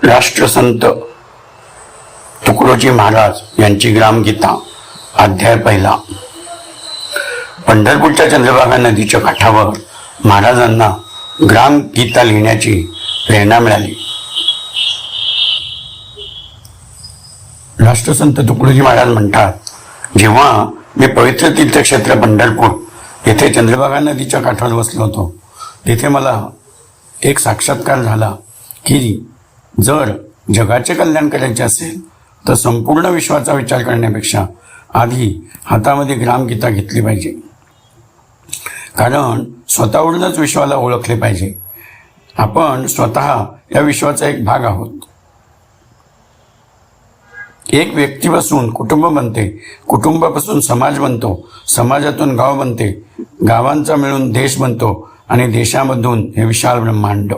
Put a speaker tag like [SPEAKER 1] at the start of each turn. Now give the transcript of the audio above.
[SPEAKER 1] राष्ट्रसंत तुकडोजी महाराज यांची ग्रामगीता अध्याय पहिला। पंढरपूरच्या चंद्रभागा नदीच्या काठावर महाराजांना ग्रामगीता लिहिण्याची प्रेरणा मिळाली। राष्ट्रसंत तुकडोजी महाराज म्हणतात, जेव्हा मी पवित्र तीर्थक्षेत्र पंढरपूर येथे चंद्रभागा नदीच्या काठावर बसलो होतो, तिथे मला एक साक्षात्कार झाला की जर जगाचे कल्याण करायचे असेल तर संपूर्ण विश्वाचा विचार करण्यापेक्षा आधी हातामध्ये ग्रामगीता घेतली पाहिजे, कारण स्वतःवरूनच विश्वाला ओळखले पाहिजे। आपण स्वतः या विश्वाचा एक भाग आहोत। एक व्यक्तीपासून कुटुंब बनते, कुटुंबापासून समाज बनतो, समाजातून गाव बनते, गावांचा मिळून देश बनतो आणि देशामधून हे विशाल ब्रह्मांड।